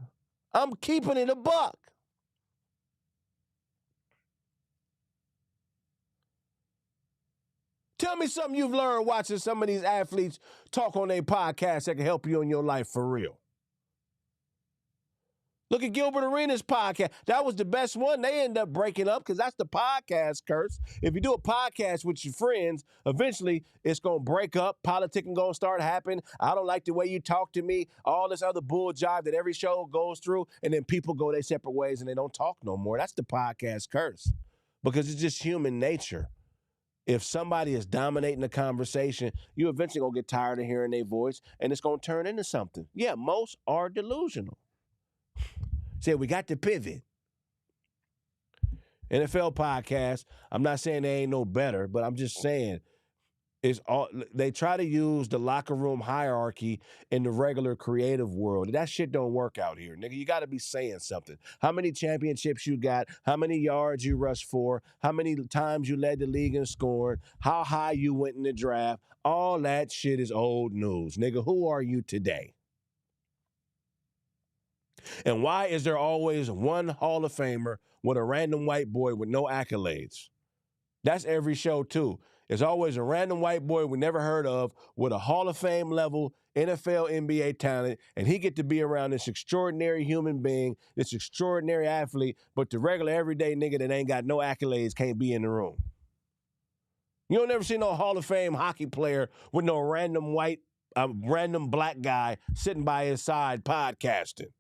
I'm keeping it a buck. Tell me something you've learned watching some of these athletes talk on their podcast that can help you in your life for real. Look at Gilbert Arenas' podcast. That was the best one. They end up breaking up because that's the podcast curse. If you do a podcast with your friends, eventually it's going to break up. Politicking going to start happening. I don't like the way you talk to me. All this other bull jive that every show goes through. And then people go their separate ways and they don't talk no more. That's the podcast curse because it's just human nature. If somebody is dominating the conversation, you eventually going to get tired of hearing their voice and it's going to turn into something. Yeah, most are delusional. Said we got to pivot. NFL podcast, I'm not saying they ain't no better, but I'm just saying it's all they try to use the locker room hierarchy in the regular creative world. That shit don't work out here, nigga. You got to be saying something. How many championships you got? How many yards you rushed for? How many times you led the league in scoring? How high you went in the draft? All that shit is old news, nigga. Who are you today? And why is there always one Hall of Famer with a random white boy with no accolades? That's every show, too. There's always a random white boy we never heard of with a Hall of Fame level NFL, NBA talent, and he get to be around this extraordinary human being, this extraordinary athlete, but the regular everyday nigga that ain't got no accolades can't be in the room. You don't never see no Hall of Fame hockey player with no random black guy sitting by his side podcasting.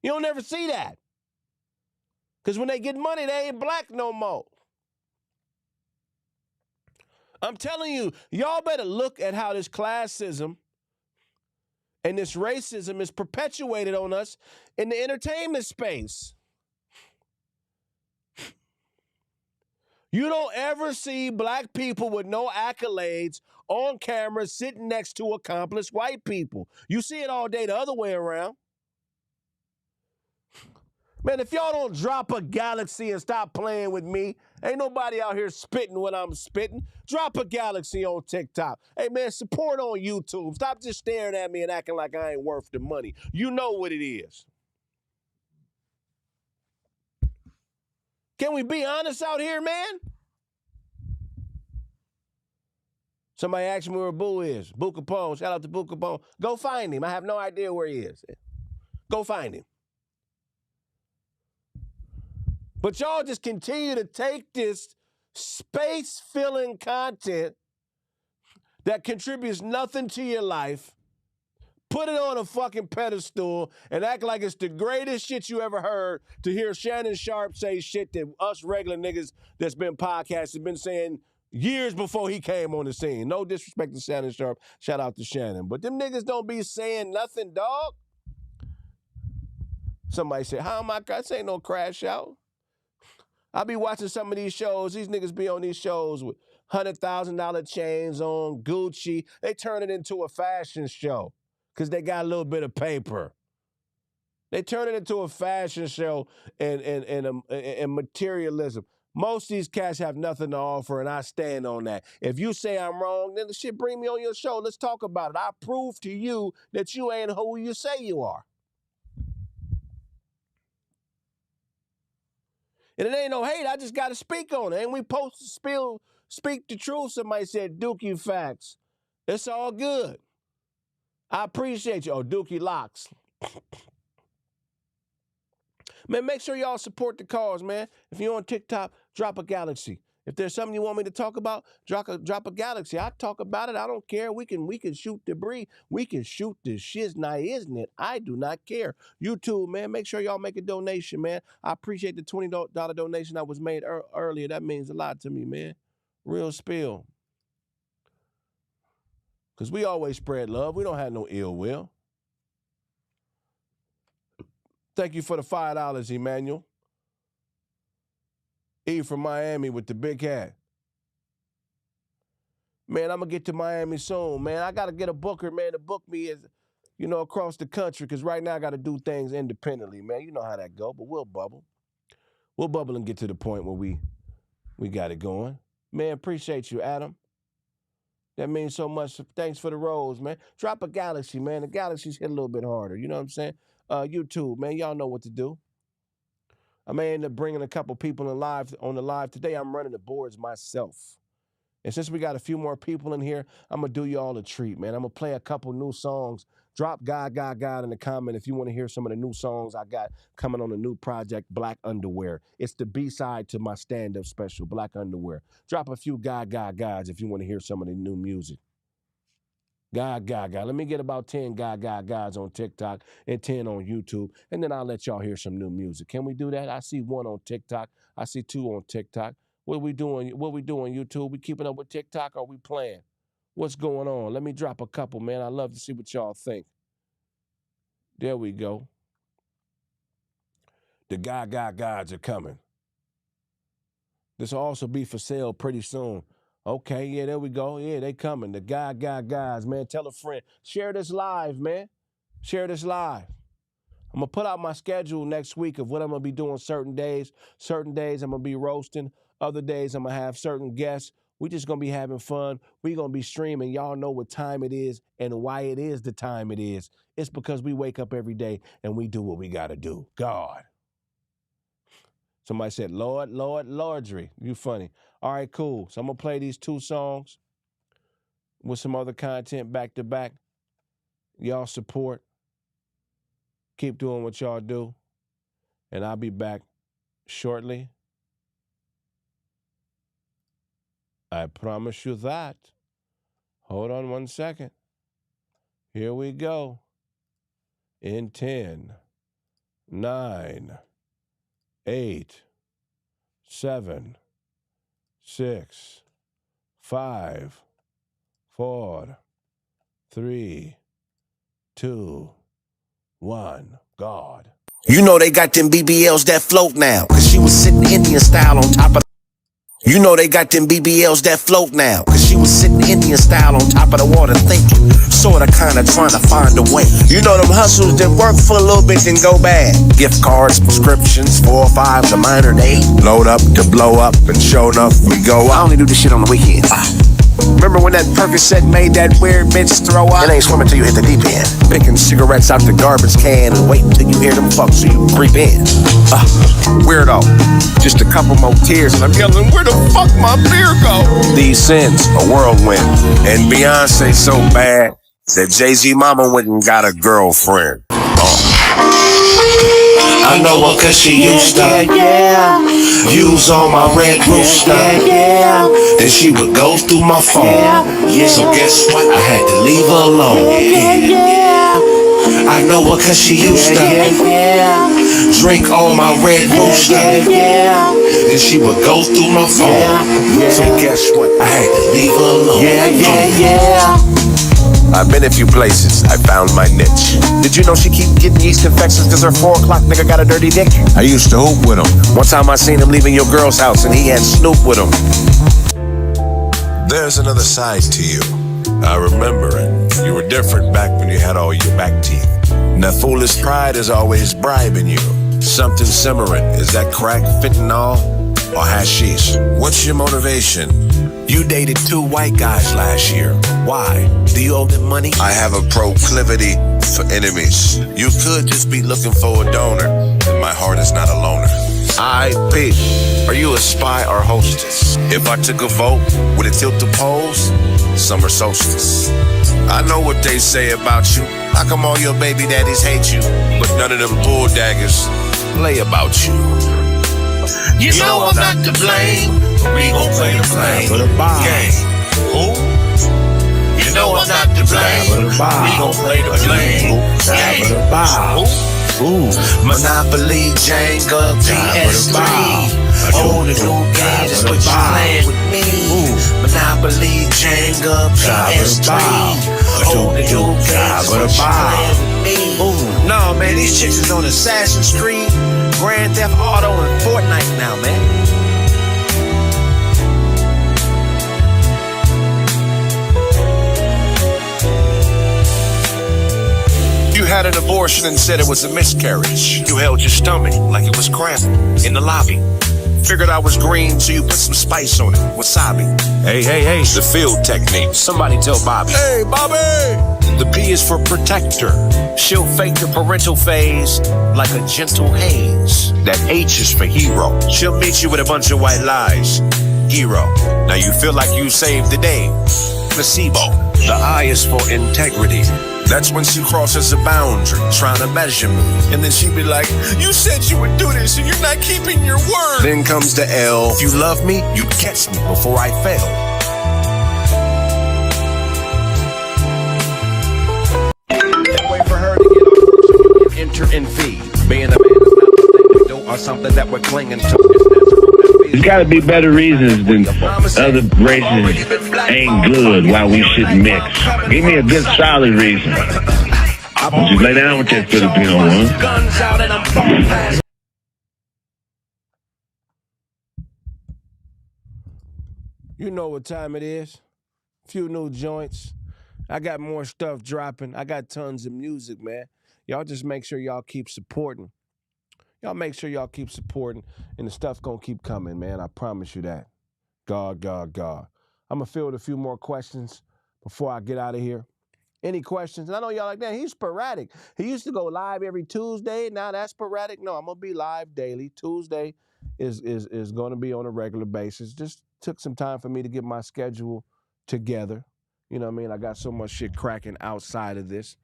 You don't never see that. Because when they get money, they ain't black no more. I'm telling you, y'all better look at how this classism and this racism is perpetuated on us in the entertainment space. You don't ever see black people with no accolades on camera sitting next to accomplished white people. You see it all day the other way around. Man, if y'all don't drop a galaxy and stop playing with me, ain't nobody out here spitting when I'm spitting. Drop a galaxy on TikTok. Hey, man, support on YouTube. Stop just staring at me and acting like I ain't worth the money. You know what it is. Can we be honest out here, man? Somebody asked me where Boo is. Boo Capone. Shout out to Boo Capone. Go find him. I have no idea where he is. Go find him. But y'all just continue to take this space-filling content that contributes nothing to your life, put it on a fucking pedestal, and act like it's the greatest shit you ever heard to hear Shannon Sharp say shit that us regular niggas that's been podcasting been saying years before he came on the scene. No disrespect to Shannon Sharp. Shout out to Shannon. But them niggas don't be saying nothing, dog. Somebody said, how am I? This ain't no crash out. I be watching some of these shows. These niggas be on these shows with $100,000 chains on, Gucci. They turn it into a fashion show because they got a little bit of paper. They turn it into a fashion show and materialism. Most of these cats have nothing to offer, and I stand on that. If you say I'm wrong, then shit, bring me on your show. Let's talk about it. I prove to you that you ain't who you say you are. And it ain't no hate. I just got to speak on it. And we supposed to speak the truth. Somebody said Dookie Facts. It's all good. I appreciate you. Oh, Dookie Locks. Man, make sure y'all support the cause, man. If you're on TikTok, drop a galaxy. If there's something you want me to talk about, drop a galaxy. I talk about it. I don't care. We can shoot debris. We can shoot the shiznai, isn't it? I do not care. YouTube, man, make sure y'all make a donation, man. I appreciate the $20 donation that was made earlier. That means a lot to me, man. Real spill. Because we always spread love. We don't have no ill will. Thank you for the $5, Emmanuel. E from Miami with the big hat. Man, I'm going to get to Miami soon, man. I got to get a booker, man, to book me as, across the country, because right now I got to do things independently, man. You know how that go, but we'll bubble. We'll bubble and get to the point where we got it going. Man, appreciate you, Adam. That means so much. Thanks for the rose, man. Drop a galaxy, man. The galaxies hit a little bit harder. You know what I'm saying? YouTube, man, y'all know what to do. I may end up bringing a couple people on the live today. I'm running the boards myself. And since we got a few more people in here, I'm going to do you all a treat, man. I'm going to play a couple new songs. Drop God in the comment if you want to hear some of the new songs I got coming on the new project, Black Underwear. It's the B-side to my stand-up special, Black Underwear. Drop a few Gods if you want to hear some of the new music. God. Let me get about 10 Gods on TikTok and 10 on YouTube, and then I'll let y'all hear some new music. Can we do that? I see 1 on TikTok. I see 2 on TikTok. What we doing, YouTube? We keeping up with TikTok, or we playing? What's going on? Let me drop a couple, man. I love to see what y'all think. There we go. The Gods are coming. This will also be for sale pretty soon. Okay, yeah, there we go. Yeah, they coming. The guys, man. Tell a friend. Share this live, man. Share this live. I'm going to put out my schedule next week of what I'm going to be doing certain days. Certain days I'm going to be roasting. Other days I'm going to have certain guests. We just going to be having fun. We going to be streaming. Y'all know what time it is and why it is the time it is. It's because we wake up every day and we do what we got to do. God. Somebody said, Lordry. You funny. All right, cool. So I'm going to play these 2 songs with some other content back to back. Y'all support. Keep doing what y'all do. And I'll be back shortly. I promise you that. Hold on 1 second. Here we go. In 10, 9, 8, 7, 6, 5, 4, 3, 2, 1. God. You know they got them BBLs that float now, cause she was sitting Indian style on top of. You know they got them BBLs that float now, cause she was sitting Indian style on top of the water thinking, sorta kinda trying to find a way. You know them hustles that work for a little bit then go bad. Gift cards, prescriptions, 4 or 5 to minor to 8. Load up to blow up, and sure enough we go up. I only do this shit on the weekends. Remember when that Percocet made that weird bitch throw up? It ain't swimming till you hit the deep end. Picking cigarettes out the garbage can and waiting till you hear them fucks so you can creep in. Weirdo. Just a couple more tears and I'm yelling, where the fuck my beer go? These sins, a whirlwind. And Beyonce so bad that Jay-Z mama went and got a girlfriend. I know her cause she used to use all my red rooster. Then she would go through my phone. So guess what? I had to leave her alone. I know her cause she used to drink all my red rooster. Then she would go through my phone. So guess what? I had to leave her alone. I've been a few places, I found my niche. Did you know she keep getting yeast infections cause her 4 o'clock nigga got a dirty dick? I used to hoop with him. One time I seen him leaving your girl's house and he had Snoop with him. There's another side to you. I remember it. You were different back when you had all your back teeth. And that foolish pride is always bribing you. Something simmering. Is that crack, fentanyl, or hashish? What's your motivation? You dated 2 white guys last year. Why? Do you owe them money? I have a proclivity for enemies. You could just be looking for a donor, and my heart is not a loner. I IP. Are you a spy or hostess? If I took a vote, would it tilt the polls? Summer solstice. I know what they say about you. How come all your baby daddies hate you, but none of them bull daggers play about you? You know I'm not to blame. We gon' play the blame game. Ooh. You know I'm not to blame. We gon' play the blame game. Ooh. Monopoly, Jenga, PS3. Old and new games, that's what you playing with me. Monopoly, Jenga, PS3. Old and new games, that's what you playing with me. No, man, these chicks is on Assassin's Creed, Grand Theft Auto, and Fortnite now, man. You had an abortion and said it was a miscarriage. You held your stomach like it was cramping in the lobby. Figured I was green, so you put some spice on it, wasabi. Hey, the field technique. Somebody tell Bobby. Hey, Bobby! The P is for protector. She'll fake the parental phase like a gentle haze. That H is for hero. She'll meet you with a bunch of white lies. Hero. Now you feel like you saved the day. Placebo. The I is for integrity. That's when she crosses a boundary, trying to measure me. And then she'd be like, you said you would do this and you're not keeping your word. Then comes the L. If you love me, you'd catch me before I fail. Wait for her to get off, enter and feed. Being a man is not the thing to do or something that we're clinging to. There's got to be better reasons than other races ain't good why we shouldn't mix. Give me a good solid reason. Just lay down with that Filipino one. You know what time it is. Few new joints. I got more stuff dropping. I got tons of music, man. Y'all just make sure y'all keep supporting. Y'all make sure y'all keep supporting, and the stuff gonna keep coming, man. I promise you that. God. I'm gonna field a few more questions before I get out of here. Any questions? And I know y'all like that. He's sporadic. He used to go live every Tuesday. Now that's sporadic. No, I'm gonna be live daily. Tuesday is gonna be on a regular basis. Just took some time for me to get my schedule together. You know what I mean? I got so much shit cracking outside of this.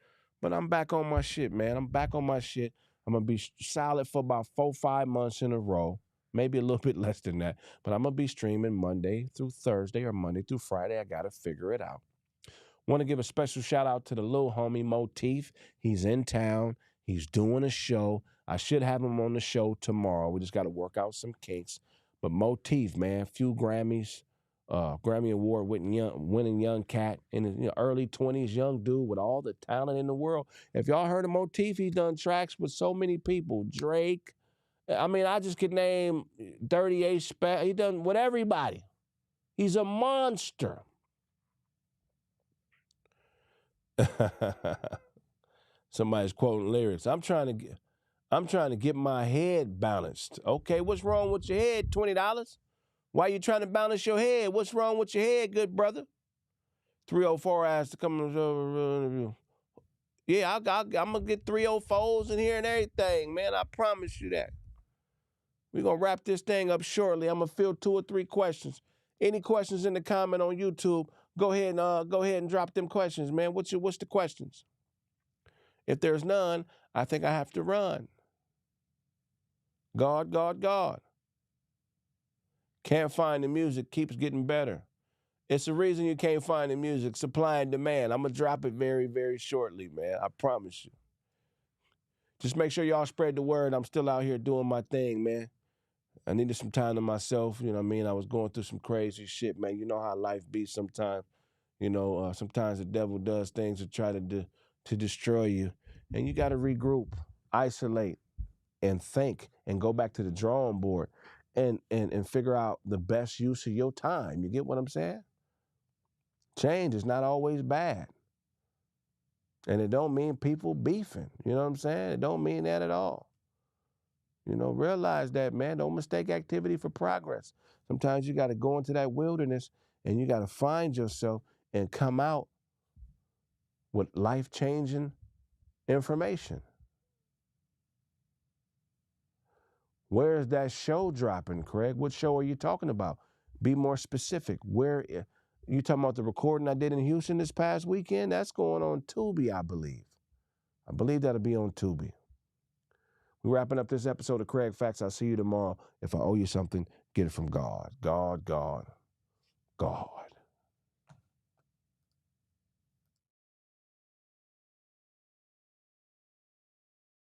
But I'm back on my shit, man. I'm back on my shit. I'm going to be solid for about 4-5 months in a row, maybe a little bit less than that. But I'm going to be streaming Monday through Thursday or Monday through Friday. I got to figure it out. Want to give a special shout out to the little homie Motif. He's in town. He's doing a show. I should have him on the show tomorrow. We just got to work out some kinks. But Motif, man, few Grammys, Grammy Award winning young cat in his early 20s, young dude with all the talent in the world. If y'all heard of Motif, he's done tracks with so many people. Drake. I mean, I just could name 38 he done with everybody. He's a monster. Somebody's quoting lyrics. I'm trying to get my head balanced. Okay, what's wrong with your head? $20? Why you trying to balance your head? What's wrong with your head, good brother? 304 asked to come. Yeah, I'm going to get 304s in here and everything, man. I promise you that. We're going to wrap this thing up shortly. I'm going to field 2 or 3 questions. Any questions in the comment on YouTube, go ahead and drop them questions, man. What's the questions? If there's none, I think I have to run. God. Can't find the music, keeps getting better. It's the reason you can't find the music, supply and demand. I'm going to drop it very, very shortly, man. I promise you. Just make sure y'all spread the word. I'm still out here doing my thing, man. I needed some time to myself, you know what I mean? I was going through some crazy shit, man. You know how life be sometimes. Sometimes the devil does things to try to destroy you. And you got to regroup, isolate, and think, and go back to the drawing board. And figure out the best use of your time. You get what I'm saying? Change is not always bad. And it don't mean people beefing. You know what I'm saying? It don't mean that at all. Realize that, man. Don't mistake activity for progress. Sometimes you got to go into that wilderness and you got to find yourself and come out with life-changing information. Where is that show dropping, Kraig? What show are you talking about? Be more specific. Where you talking about the recording I did in Houston this past weekend? That's going on Tubi, I believe. I believe that'll be on Tubi. We're wrapping up this episode of Kraig Facts. I'll see you tomorrow. If I owe you something, get it from God. God, God, God.